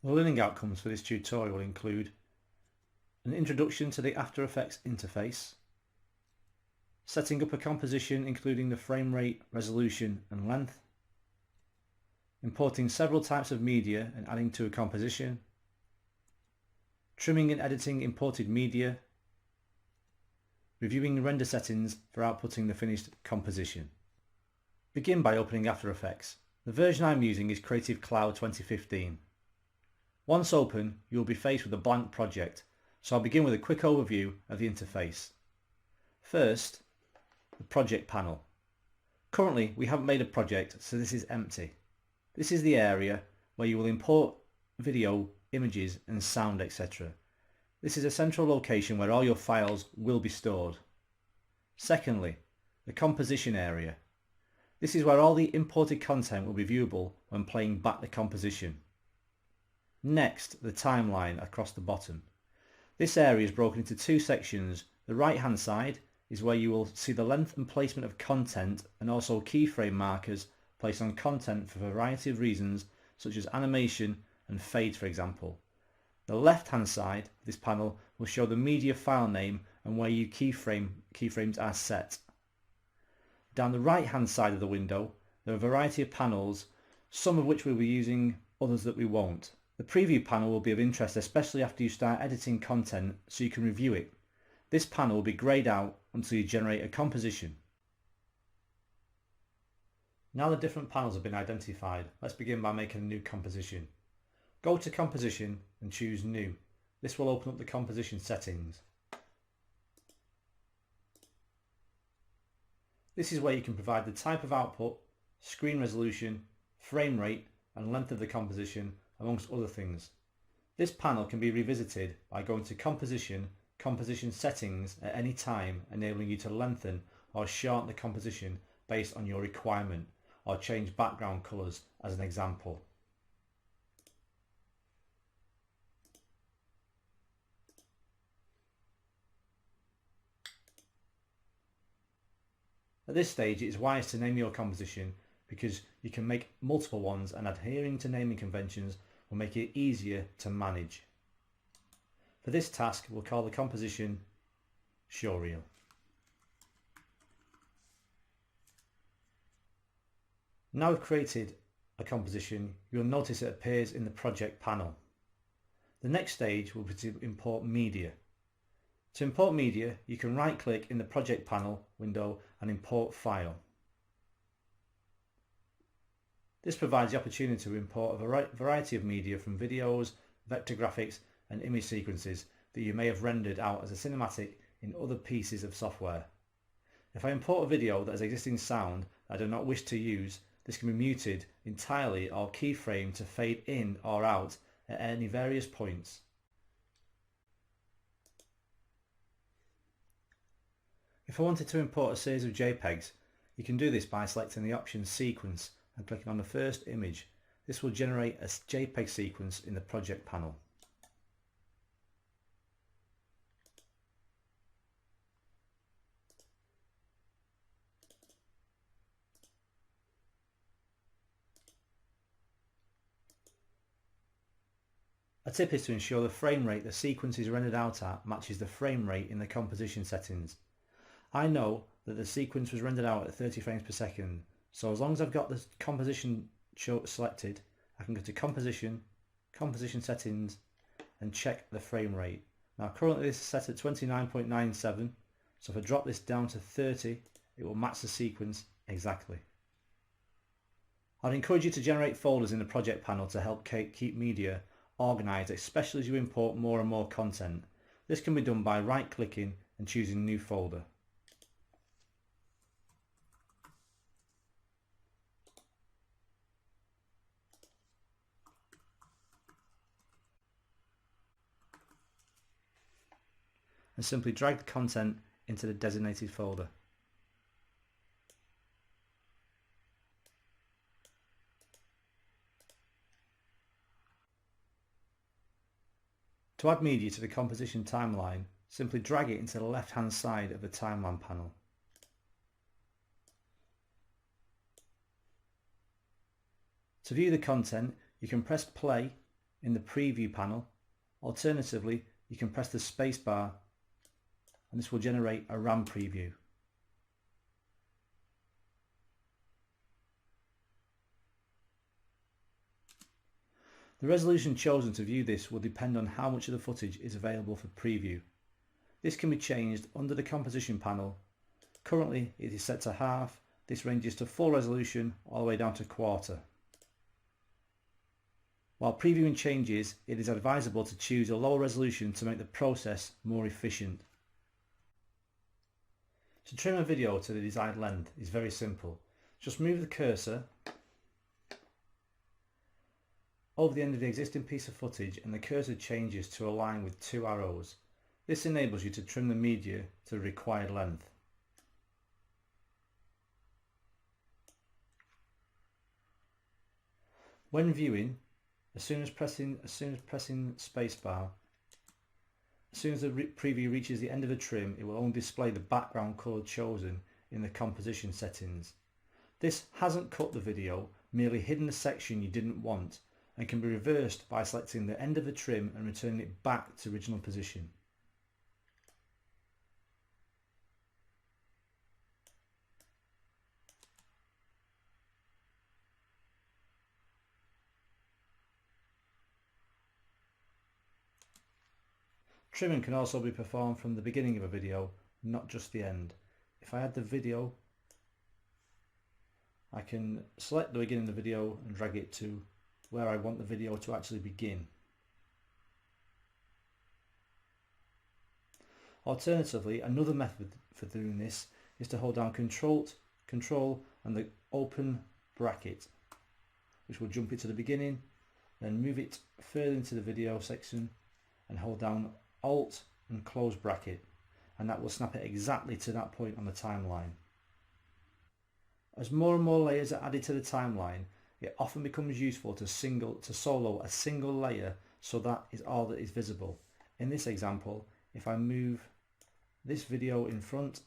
The learning outcomes for this tutorial include an introduction to the After Effects interface, setting up a composition including the frame rate, resolution and length, importing several types of media and adding to a composition, trimming and editing imported media, reviewing render settings for outputting the finished composition. Begin by opening After Effects. The version I'm using is Creative Cloud 2015. Once open, you will be faced with a blank project, so I'll begin with a quick overview of the interface. First, the project panel. Currently, we haven't made a project, so this is empty. This is the area where you will import video, images and sound, etc. This is a central location where all your files will be stored. Secondly, the composition area. This is where all the imported content will be viewable when playing back the composition. Next, the timeline across the bottom. This area is broken into two sections. The right hand side is where you will see the length and placement of content and also keyframe markers placed on content for a variety of reasons such as animation and fade, for example. The left hand side of this panel will show the media file name and where your keyframes are set. Down the right hand side of the window there are a variety of panels, some of which we'll be using, others that we won't. The preview panel will be of interest especially after you start editing content so you can review it. This panel will be greyed out until you generate a composition. Now the different panels have been identified, let's begin by making a new composition. Go to Composition and choose New. This will open up the composition settings. This is where you can provide the type of output, screen resolution, frame rate and length of the composition, amongst other things. This panel can be revisited by going to Composition, Composition Settings at any time, enabling you to lengthen or shorten the composition based on your requirement, or change background colours as an example. At this stage it is wise to name your composition because you can make multiple ones and adhering to naming conventions will make it easier to manage. For this task we'll call the composition Showreel. Now we've created a composition, you'll notice it appears in the project panel. The next stage will be to import media. To import media, you can right click in the project panel window and import file. This provides the opportunity to import a variety of media from videos, vector graphics and image sequences that you may have rendered out as a cinematic in other pieces of software. If I import a video that has existing sound that I do not wish to use, this can be muted entirely or keyframe to fade in or out at any various points. If I wanted to import a series of JPEGs, you can do this by selecting the option Sequence and clicking on the first image. This will generate a JPEG sequence in the project panel. A tip is to ensure the frame rate the sequence is rendered out at matches the frame rate in the composition settings. I know that the sequence was rendered out at 30 frames per second, so as long as I've got the composition selected, I can go to Composition, Composition Settings and check the frame rate. Now currently this is set at 29.97, so if I drop this down to 30, it will match the sequence exactly. I'd encourage you to generate folders in the project panel to help keep media organised, especially as you import more and more content. This can be done by right clicking and choosing New Folder. And simply drag the content into the designated folder. To add media to the composition timeline, simply drag it into the left hand side of the timeline panel. To view the content, you can press play in the preview panel. Alternatively, you can press the spacebar and this will generate a RAM preview. The resolution chosen to view this will depend on how much of the footage is available for preview. This can be changed under the composition panel. Currently it is set to half. This ranges to full resolution all the way down to quarter. While previewing changes, it is advisable to choose a lower resolution to make the process more efficient. To trim a video to the desired length is very simple. Just move the cursor over the end of the existing piece of footage and the cursor changes to align with two arrows. This enables you to trim the media to the required length. When viewing, as soon as pressing spacebar, as soon as the preview reaches the end of the trim, it will only display the background colour chosen in the composition settings. This hasn't cut the video, merely hidden the section you didn't want, and can be reversed by selecting the end of the trim and returning it back to original position. Trimming can also be performed from the beginning of a video, not just the end. If I add the video, I can select the beginning of the video and drag it to where I want the video to actually begin. Alternatively, another method for doing this is to hold down Control and the open bracket, which will jump it to the beginning, then move it further into the video section and hold down Alt and close bracket, and that will snap it exactly to that point on the timeline. As more and more layers are added to the timeline, it often becomes useful to solo a single layer so that is all that is visible. In this example, if I move this video in front,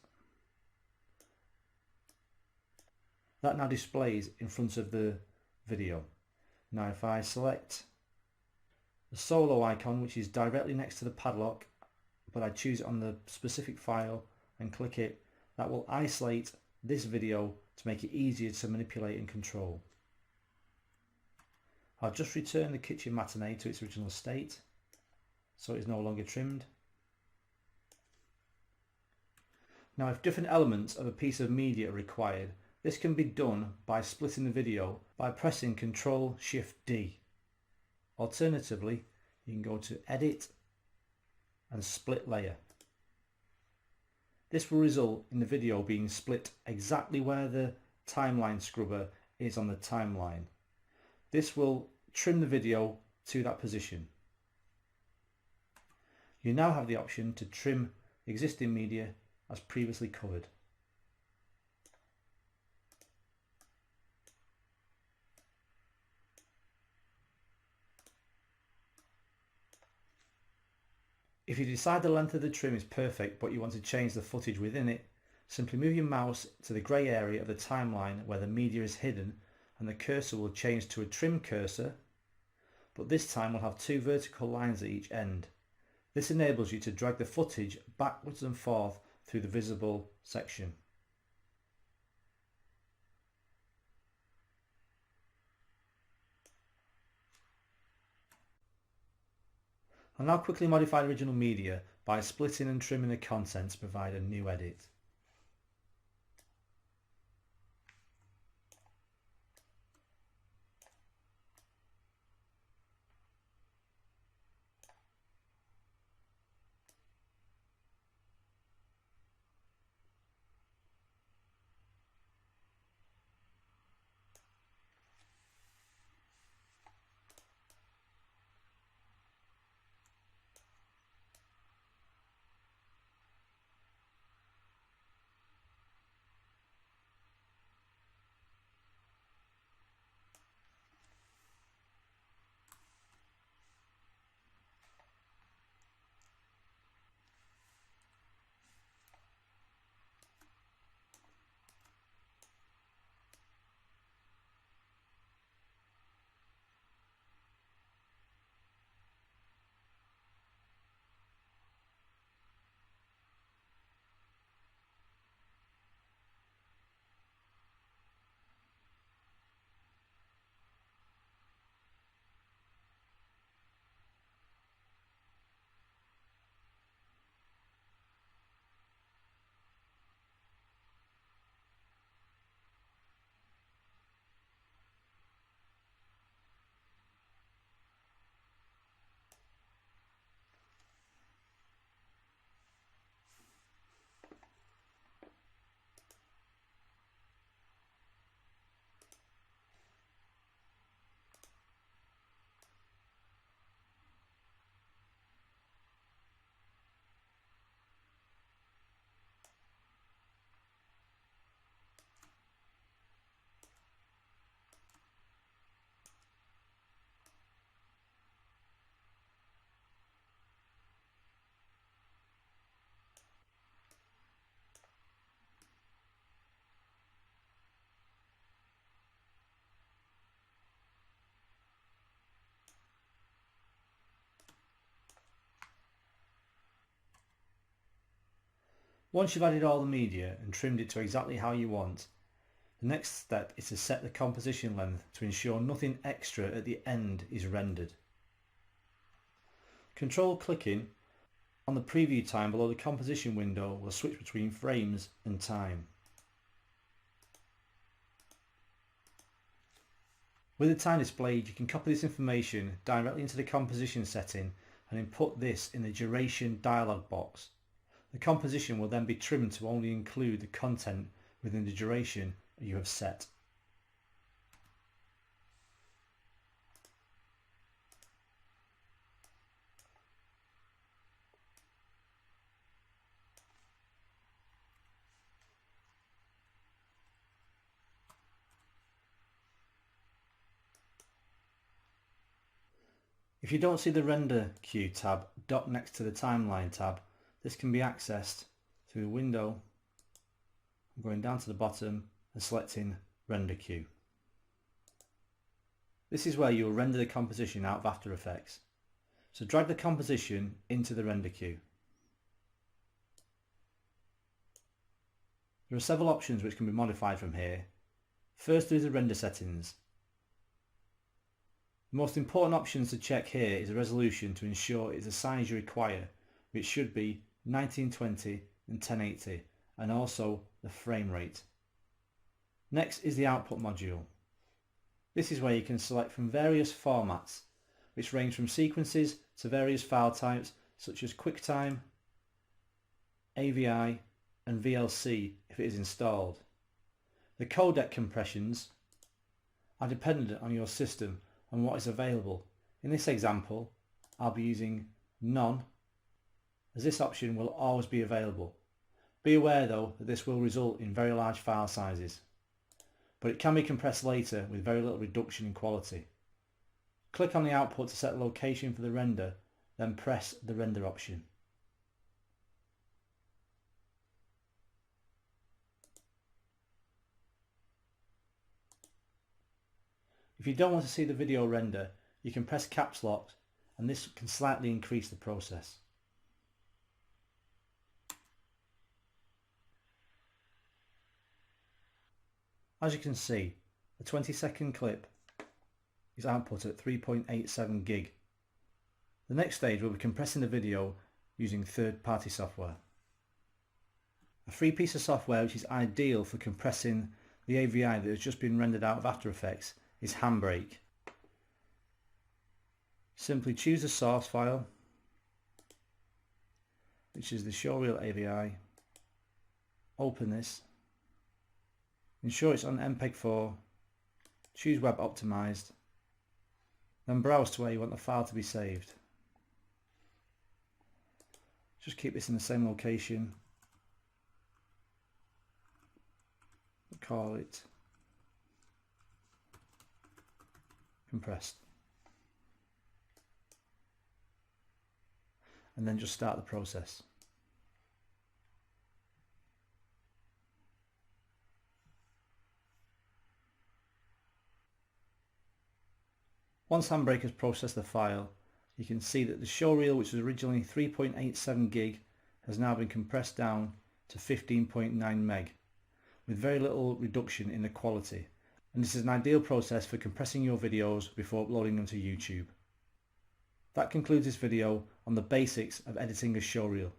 that now displays in front of the video. Now if I select the solo icon, which is directly next to the padlock, but I choose it on the specific file and click it, that will isolate this video to make it easier to manipulate and control. I'll just return the kitchen matinee to its original state, so it is no longer trimmed. Now if different elements of a piece of media are required, this can be done by splitting the video by pressing Ctrl-Shift-D. Alternatively, you can go to Edit and Split Layer. This will result in the video being split exactly where the timeline scrubber is on the timeline. This will trim the video to that position. You now have the option to trim existing media as previously covered. If you decide the length of the trim is perfect but you want to change the footage within it, simply move your mouse to the grey area of the timeline where the media is hidden and the cursor will change to a trim cursor, but this time we'll have two vertical lines at each end. This enables you to drag the footage backwards and forth through the visible section. I'll now quickly modify the original media by splitting and trimming the content to provide a new edit. Once you've added all the media and trimmed it to exactly how you want, the next step is to set the composition length to ensure nothing extra at the end is rendered. Control clicking on the preview time below the composition window will switch between frames and time. With the time displayed, you can copy this information directly into the composition setting and input this in the duration dialog box. The composition will then be trimmed to only include the content within the duration you have set. If you don't see the Render Queue tab docked next to the Timeline tab, this can be accessed through the window, going down to the bottom and selecting Render Queue. This is where you will render the composition out of After Effects. So drag the composition into the Render Queue. There are several options which can be modified from here. First, there is the render settings. The most important options to check here is the resolution to ensure it's the size you require, which should be 1920 and 1080, and also the frame rate. Next is the output module. This is where you can select from various formats, which range from sequences to various file types such as QuickTime, AVI and VLC if it is installed. The codec compressions are dependent on your system and what is available. In this example, I'll be using none, as this option will always be available. Be aware though that this will result in very large file sizes, but it can be compressed later with very little reduction in quality. Click on the output to set the location for the render, then press the render option. If you don't want to see the video render, you can press caps lock and this can slightly increase the process. As you can see, the 20-second clip is output at 3.87 gig. The next stage will be compressing the video using third-party software. A free piece of software which is ideal for compressing the AVI that has just been rendered out of After Effects is Handbrake. Simply choose the source file, which is the showreel AVI, open this, ensure it's on MPEG-4, choose Web Optimized, then browse to where you want the file to be saved. Just keep this in the same location, call it compressed, and then just start the process. Once Handbrake has processed the file, you can see that the showreel, which was originally 3.87 gig, has now been compressed down to 15.9 meg, with very little reduction in the quality. And this is an ideal process for compressing your videos before uploading them to YouTube. That concludes this video on the basics of editing a showreel.